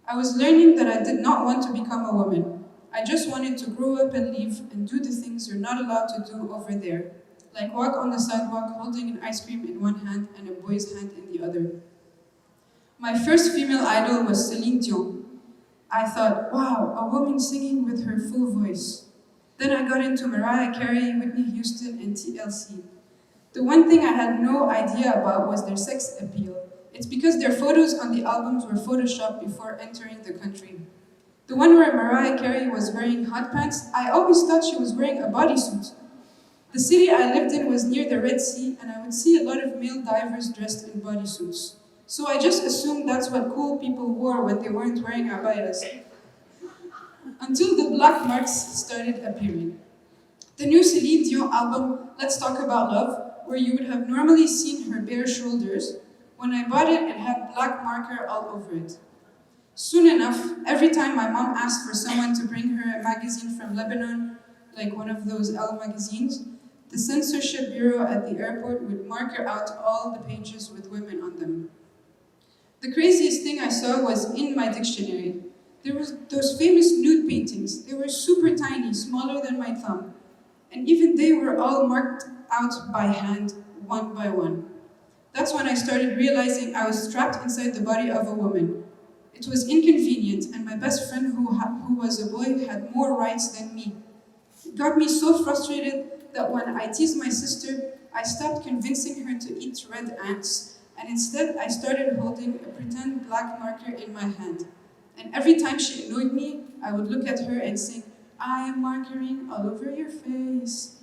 I was learning that I did not want to become a woman. I just wanted to grow up and leave and do the things you're not allowed to do over there, like walk on the sidewalk holding an ice cream in one hand and a boy's hand in the other. My first female idol was Celine Dion. I thought, wow, a woman singing with her full voice. Then I got into Mariah Carey, Whitney Houston, and TLC. The one thing I had no idea about was their sex appeal. It's because their photos on the albums were photoshopped before entering the country. The one where Mariah Carey was wearing hot pants, I always thought she was wearing a bodysuit. The city I lived in was near the Red Sea, and I would see a lot of male divers dressed in bodysuits. So I just assumed that's what cool people wore when they weren't wearing abayas. Until the black marks started appearing. The new Celine Dion album, Let's Talk About Love, where you would have normally seen her bare shoulders, when I bought it, it had black marker all over it. Soon enough, every time my mom asked for someone to bring her a magazine from Lebanon, like one of those Elle magazines, the censorship bureau at the airport would marker out all the pages with women on them. The craziest thing I saw was in my dictionary. There were those famous nude paintings. They were super tiny, smaller than my thumb. And even they were all marked out by hand, one by one. That's when I started realizing I was trapped inside the body of a woman. It was inconvenient, and my best friend who was a boy had more rights than me. It got me so frustrated that when I teased my sister, I stopped convincing her to eat red ants, and instead I started holding a pretend black marker in my hand. And every time she annoyed me, I would look at her and sing, I am markering all over your face.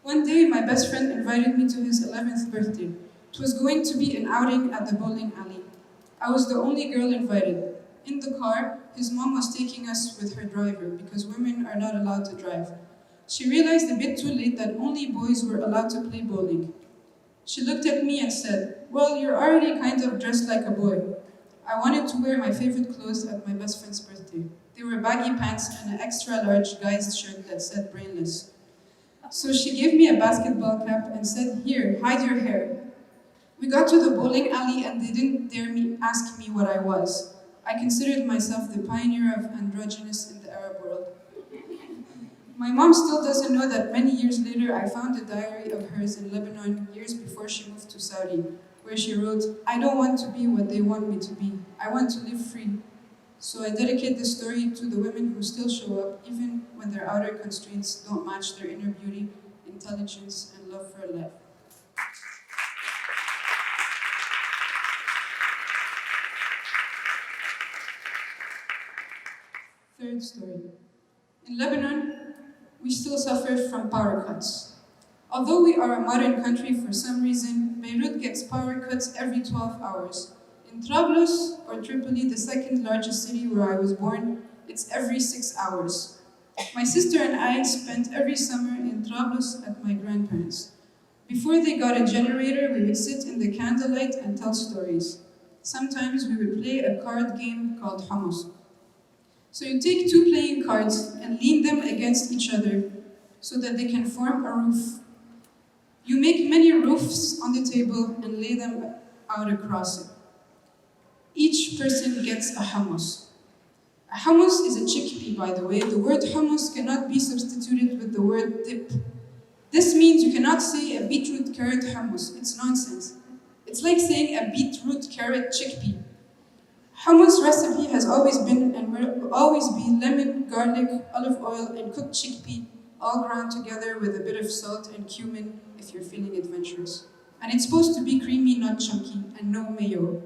One day, my best friend invited me to his 11th birthday. It was going to be an outing at the bowling alley. I was the only girl invited. In the car, his mom was taking us with her driver because women are not allowed to drive. She realized a bit too late that only boys were allowed to play bowling. She looked at me and said, "Well, you're already kind of dressed like a boy." I wanted to wear my favorite clothes at my best friend's birthday. They were baggy pants and an extra large guy's shirt that said brainless. So she gave me a basketball cap and said, "Here, hide your hair." We got to the bowling alley and they didn't dare ask me what I was. I considered myself the pioneer of androgynous in the Arab world. My mom still doesn't know that many years later I found a diary of hers in Lebanon years before she moved to Saudi, where she wrote, "I don't want to be what they want me to be. I want to live free." So I dedicate this story to the women who still show up, even when their outer constraints don't match their inner beauty, intelligence, and love for life. Third story. In Lebanon, we still suffer from power cuts. Although we are a modern country, for some reason, Beirut gets power cuts every 12 hours. In Trablus, or Tripoli, the second largest city where I was born, it's every 6 hours. My sister and I spent every summer in Trablus at my grandparents'. Before they got a generator, we would sit in the candlelight and tell stories. Sometimes we would play a card game called hummus. So you take two playing cards and lean them against each other so that they can form a roof. You make many roofs on the table and lay them out across it. Each person gets a hummus. A hummus is a chickpea, by the way. The word hummus cannot be substituted with the word dip. This means you cannot say a beetroot carrot hummus. It's nonsense. It's like saying a beetroot carrot chickpea. Hummus recipe has always been and will always be lemon, garlic, olive oil, and cooked chickpea, all ground together with a bit of salt and cumin if you're feeling adventurous. And it's supposed to be creamy, not chunky, and no mayo.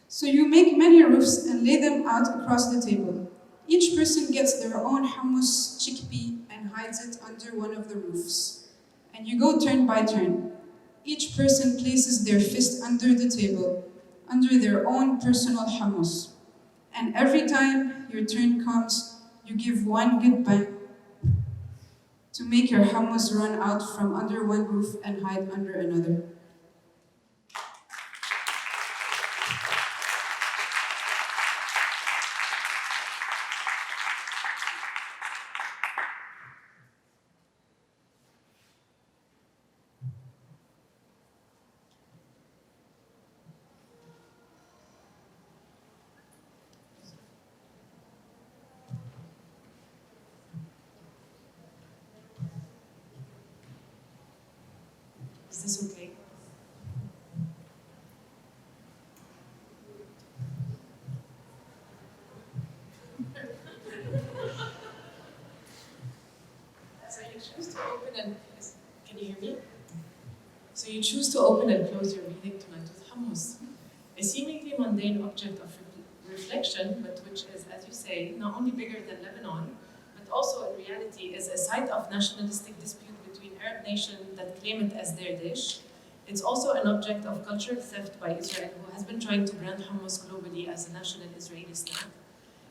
So you make many roofs and lay them out across the table. Each person gets their own hummus chickpea and hides it under one of the roofs. And you go turn by turn. Each person places their fist under the table, under their own personal hummus. And every time your turn comes, you give one good bang to make your hummus run out from under one roof and hide under another. Is this okay? So you choose to open and can you hear me? So you choose to open and close your reading tonight with hummus, a seemingly mundane object of reflection, but which is, as you say, not only bigger than Lebanon, but also in reality is a site of nationalistic dispute between Arab nations that claim it as their dish. It's also an object of cultural theft by Israel, who has been trying to brand hummus globally as a national Israeli snack.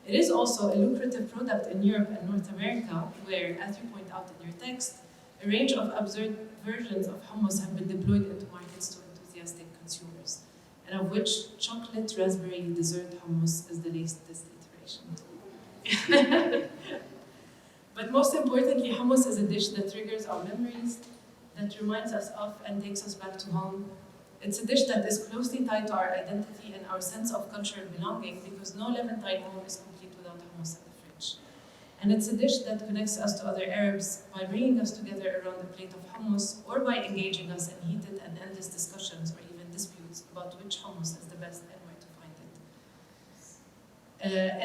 It is also a lucrative product in Europe and North America, where, as you point out in your text, a range of absurd versions of hummus have been deployed into markets to enthusiastic consumers, and of which chocolate raspberry dessert hummus is the latest iteration. But most importantly, hummus is a dish that triggers our memories, that reminds us of and takes us back to home. It's a dish that is closely tied to our identity and our sense of cultural belonging, because no Levantine home is complete without hummus in the fridge. And it's a dish that connects us to other Arabs by bringing us together around a plate of hummus, or by engaging us in heated and endless discussions or even disputes about which hummus is the best and where to find it.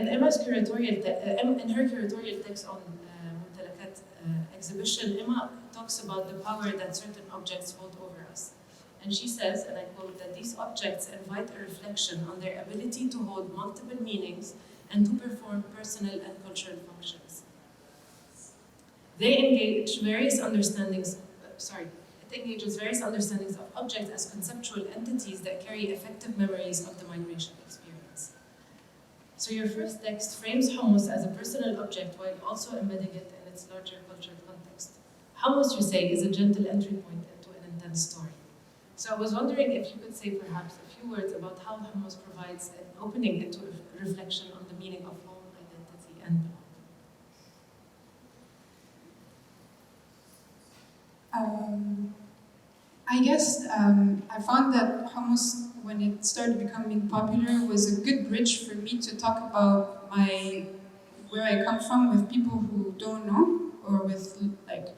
In her curatorial text on Mumtalakat exhibition, Emma talks about the power that certain objects hold over us. And she says, and I quote, that these objects invite a reflection on their ability to hold multiple meanings and to perform personal and cultural functions. They engage various understandings, It engages various understandings of objects as conceptual entities that carry effective memories of the migration experience. So your first text frames hummus as a personal object while also embedding it in its larger cultural context. Hummus, you say, is a gentle entry point into an intense story. So I was wondering if you could say perhaps a few words about how hummus provides an opening into a reflection on the meaning of home, identity, and belonging. I guess I found that hummus, when it started becoming popular, was a good bridge for me to talk about where I come from with people who don't know, or with like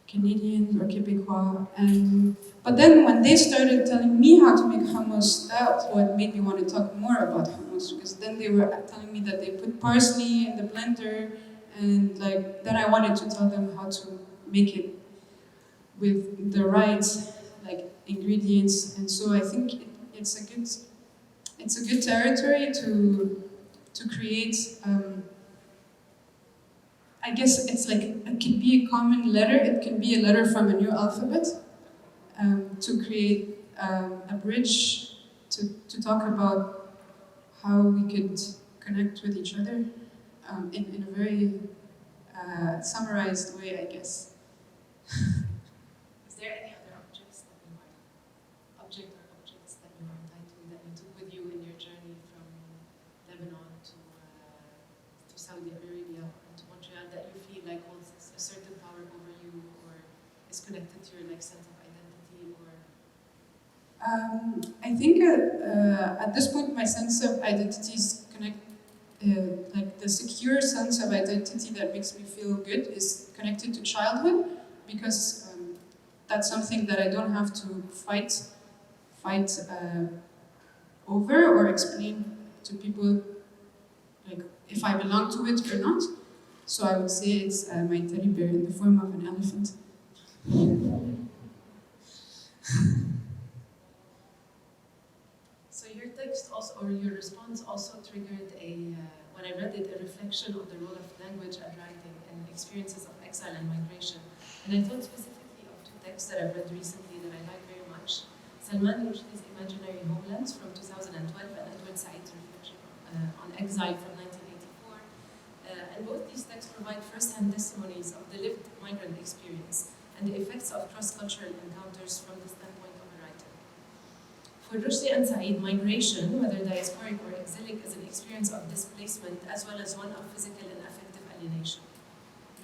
Canadians or Quebecois. But then when they started telling me how to make hummus, that's what made me want to talk more about hummus, because then they were telling me that they put parsley in the blender, and like then I wanted to tell them how to make it with the right like ingredients, and so I think it's a good territory to create. I guess it's like it can be a common letter. It can be a letter from a new alphabet to create a bridge to talk about how we could connect with each other in a very summarized way, I guess. Is there any other objects that you are objects that you are Atoui that you took with you in your journey from Lebanon to Saudi Arabia and to Montreal that you feel like holds a certain power over you or is connected to your like sense of identity or? I think at this point my sense of identity is like the secure sense of identity that makes me feel good is connected to childhood, because that's something that I don't have to fight over or explain to people, like if I belong to it or not. So I would say it's my teddy bear in the form of an elephant. So your text also, or your response also triggered when I read it, a reflection on the role of language and writing and experiences of exile and migration. And I thought specifically of two texts that I've read recently that I like very much. Salman Rushdie's Imaginary Homelands from 2012 and Edward Said's reflection on exile from 1984. And both these texts provide first-hand testimonies of the lived migrant experience and the effects of cross-cultural encounters from the standpoint of a writer. For Rushdie and Said, migration, whether diasporic or exilic, is an experience of displacement as well as one of physical and affective alienation.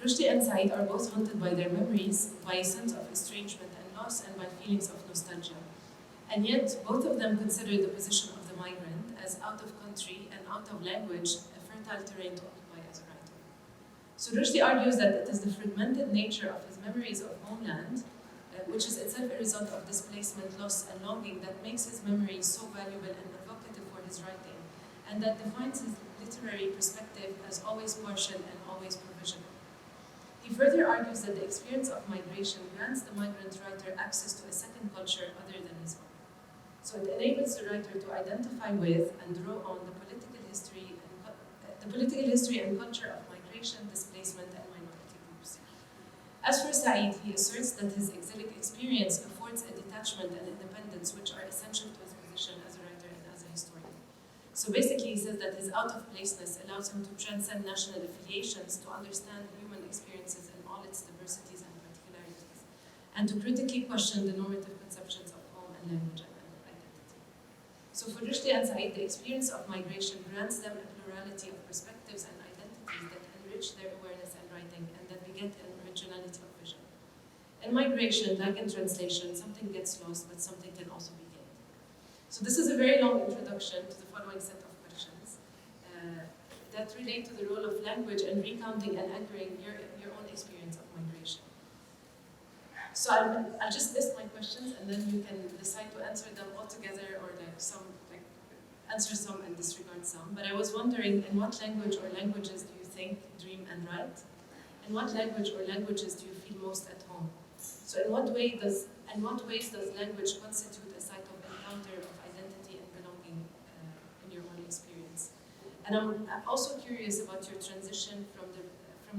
Rushdie and Said are both haunted by their memories, by a sense of estrangement and loss, and by feelings of nostalgia. And yet, both of them consider the position of the migrant as out of country and out of language, a fertile terrain to occupy as a writer. So Rushdie argues that it is the fragmented nature of his memories of homeland, which is itself a result of displacement, loss, and longing, that makes his memories so valuable and evocative for his writing, and that defines his literary perspective as always partial and always provisional. He further argues that the experience of migration grants the migrant writer access to a second culture other than his own. So it enables the writer to identify with and draw on the political history and culture of migration, displacement, and minority groups. As for Said, he asserts that his exilic experience affords a detachment and independence which are essential to his position as a writer and as a historian. So basically, he says that his out-of-placeness allows him to transcend national affiliations to understand human experiences in all its diversities and particularities, and to critically question the normative conceptions of home and language and identity. So for Rushdie and Said, the experience of migration grants them a plurality of perspectives and identities that enrich their awareness and writing, and that beget an originality of vision. In migration, like in translation, something gets lost, but something can also be gained. So this is a very long introduction to the following set of questions that relate to the role of language and recounting and anchoring your own experience of migration. So I'll just list my questions, and then you can decide to answer them all together, or answer some and disregard some. But I was wondering, in what language or languages do you think, dream, and write? In what language or languages do you feel most at home? So in what ways does language constitute a site of encounter of identity and belonging in your own experience? And I'm also curious about your transition from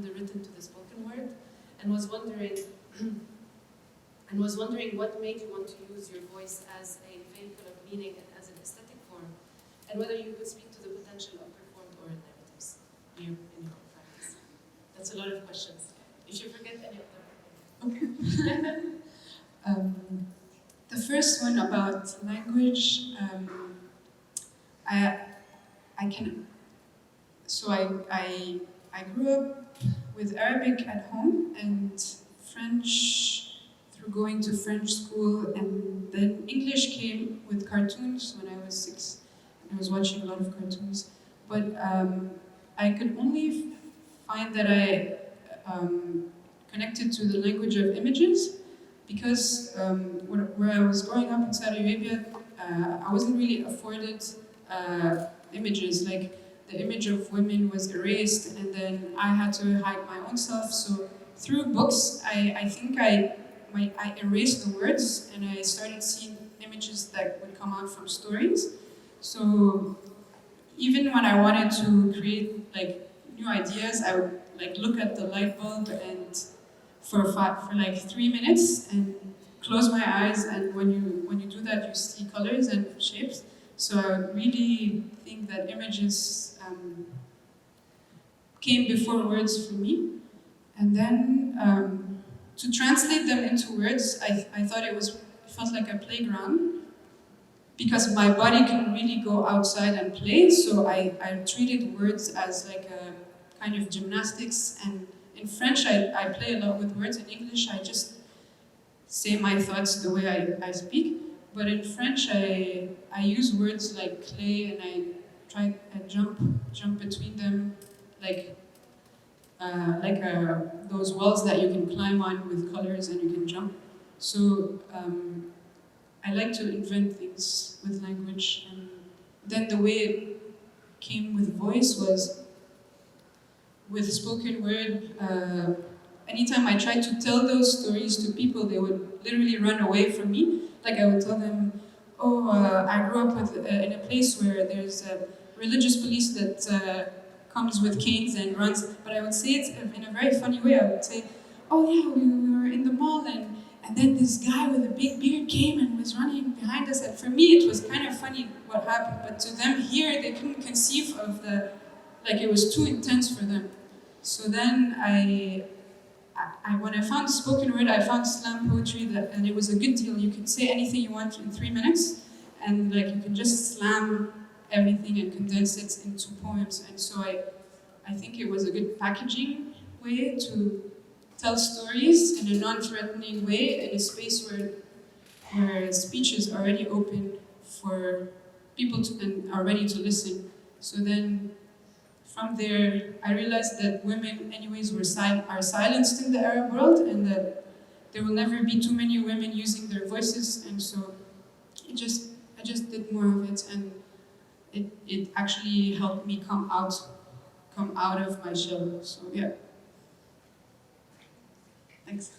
the written to the spoken word, and was wondering, and was wondering what made you want to use your voice as a vehicle of meaning and as an aesthetic form, and whether you could speak to the potential of performed oral narratives in your own practice. That's a lot of questions. If you forget any of them. Okay. The first one about language, I grew up with Arabic at home and French through going to French school, and then English came with cartoons when I was 6. I was watching a lot of cartoons, but I could only find that I connected to the language of images because where I was growing up in Saudi Arabia, I wasn't really afforded images. Like the image of women was erased, and then I had to hide my own self. So through books, I think I erased the words, and I started seeing images that would come out from stories. So even when I wanted to create like new ideas, I would like look at the light bulb and for like 3 minutes and close my eyes, and when you do that, you see colors and shapes. So I really think that images came before words for me, and then to translate them into words, I thought it felt like a playground because my body couldn't really go outside and play. So I treated words as like a kind of gymnastics, and in French I play a lot with words. In English I just say my thoughts the way I speak, but in French I use words like clay, and I jump between them like those walls that you can climb on with colors and you can jump. So I like to invent things with language, and then the way it came with voice was with spoken word. Anytime I tried to tell those stories to people, they would literally run away from me. Like I would tell them, oh, I grew up in a place where there's a religious police that comes with canes and runs, but I would say it in a very funny way. I would say, oh yeah, we were in the mall, and then this guy with a big beard came and was running behind us. And for me, it was kind of funny what happened, but to them here, they couldn't conceive of it was too intense for them. So then when I found spoken word, I found slam poetry, and it was a good deal. You could say anything you want in 3 minutes, and like you can just slam everything and condense it into poems. And so I think it was a good packaging way to tell stories in a non-threatening way in a space where speech is already open for people and are ready to listen. So then from there, I realized that women anyways are silenced in the Arab world, and that there will never be too many women using their voices, and so I just did more of it, and it actually helped me come out of my shell. So yeah. Thanks.